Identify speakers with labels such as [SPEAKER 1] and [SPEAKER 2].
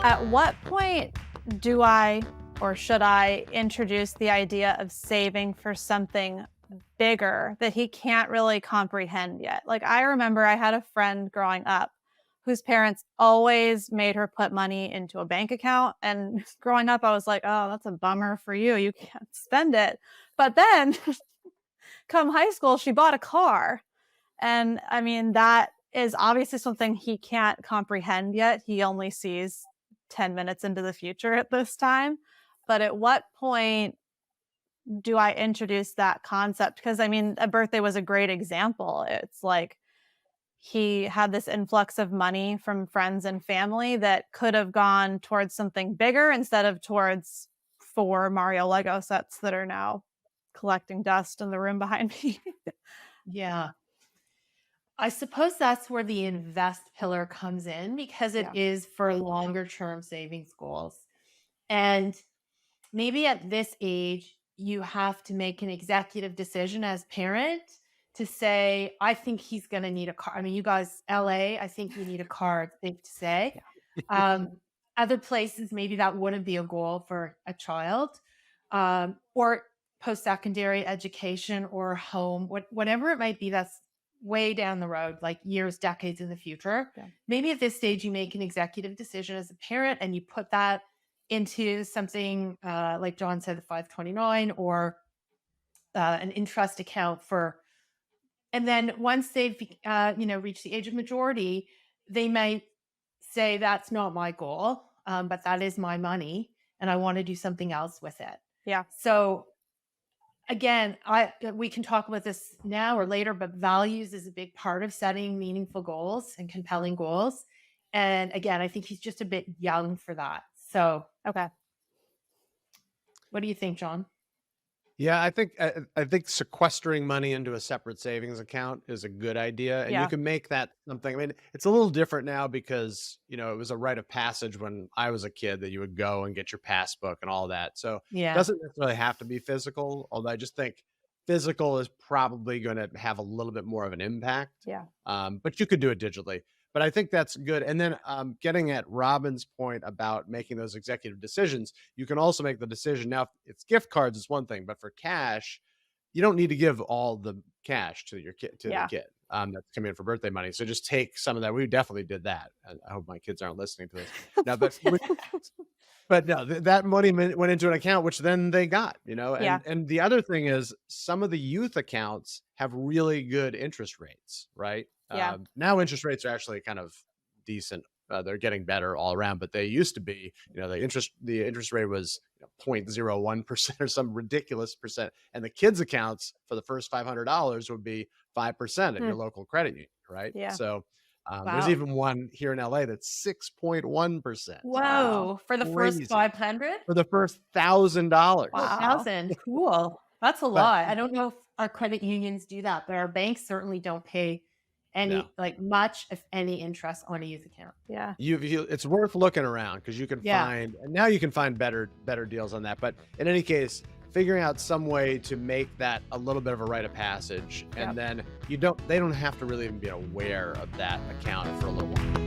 [SPEAKER 1] At what point do I or should I introduce the idea of saving for something bigger that he can't really comprehend yet? Like, I remember I had a friend growing up whose parents always made her put money into a bank account. And growing up, I was like, oh, that's a bummer for you. You can't spend it. But then come high school, she bought a car. And I mean, that is obviously something he can't comprehend yet. He only sees 10 minutes into the future at this time. But at what point do I introduce that concept? Because I mean, a birthday was a great example. It's like he had this influx of money from friends and family that could have gone towards something bigger instead of towards 4 Mario Lego sets that are now collecting dust in the room behind me.
[SPEAKER 2] Yeah. I suppose that's where the invest pillar comes in because it
[SPEAKER 1] Yeah.
[SPEAKER 2] is for longer term savings goals. And maybe at this age, you have to make an executive decision as parent to say, I think he's going to need a car. I mean, you guys, LA, I think you need a car, it's safe to say. Other places, maybe that wouldn't be a goal for a child, or post-secondary education or home, whatever it might be. That's way down the road, like years, decades in the future.
[SPEAKER 1] Yeah.
[SPEAKER 2] Maybe at this stage, you make an executive decision as a parent and you put that into something like John said, the 529 or an interest account for. And then once they've reached the age of majority, they might say that's not my goal, but that is my money, and I want to do something else with it.
[SPEAKER 1] Yeah.
[SPEAKER 2] So again, we can talk about this now or later, but values is a big part of setting meaningful goals and compelling goals. And again, I think he's just a bit young for that. So,
[SPEAKER 1] Okay.
[SPEAKER 2] what do you think, John?
[SPEAKER 3] Yeah, I think sequestering money into a separate savings account is a good idea, and you
[SPEAKER 1] Yeah.
[SPEAKER 3] can make that something. I mean, it's a little different now because it was a rite of passage when I was a kid that you would go and get your passbook and all that. So it
[SPEAKER 2] Yeah.
[SPEAKER 3] doesn't necessarily have to be physical, although I just think physical is probably going to have a little bit more of an impact.
[SPEAKER 1] Yeah.
[SPEAKER 3] But you could do it digitally. But I think that's good. And then getting at Robin's point about making those executive decisions, you can also make the decision. Now, if it's gift cards is one thing, but for cash, you don't need to give all the cash to your kid,
[SPEAKER 1] Yeah.
[SPEAKER 3] the kid that's coming in for birthday money. So just take some of that. We definitely did that. I hope my kids aren't listening to this. Now, but no, that money went into an account, which then they got,
[SPEAKER 1] Yeah.
[SPEAKER 3] and the other thing is some of the youth accounts have really good interest rates, right?
[SPEAKER 1] Yeah.
[SPEAKER 3] Now interest rates are actually kind of decent. They're getting better all around, but they used to be, the interest rate was 0.01% or some ridiculous percent. And the kids accounts for the first $500 would be 5% at your local credit union, right?
[SPEAKER 1] Yeah.
[SPEAKER 3] So
[SPEAKER 2] Wow.
[SPEAKER 3] there's even one here in LA that's 6.1%.
[SPEAKER 2] Whoa, for the
[SPEAKER 3] Crazy.
[SPEAKER 2] first 500?
[SPEAKER 3] For the first $1,000.
[SPEAKER 1] Wow.
[SPEAKER 2] 1,000. Cool. That's a lot. I don't know if our credit unions do that, but our banks certainly don't pay any, much, if any, interest on a youth account.
[SPEAKER 1] Yeah.
[SPEAKER 3] It's worth looking around because you can find, and now you can find better deals on that. But in any case, figuring out some way to make that a little bit of a rite of passage, and then they don't have to really even be aware of that account for a little while.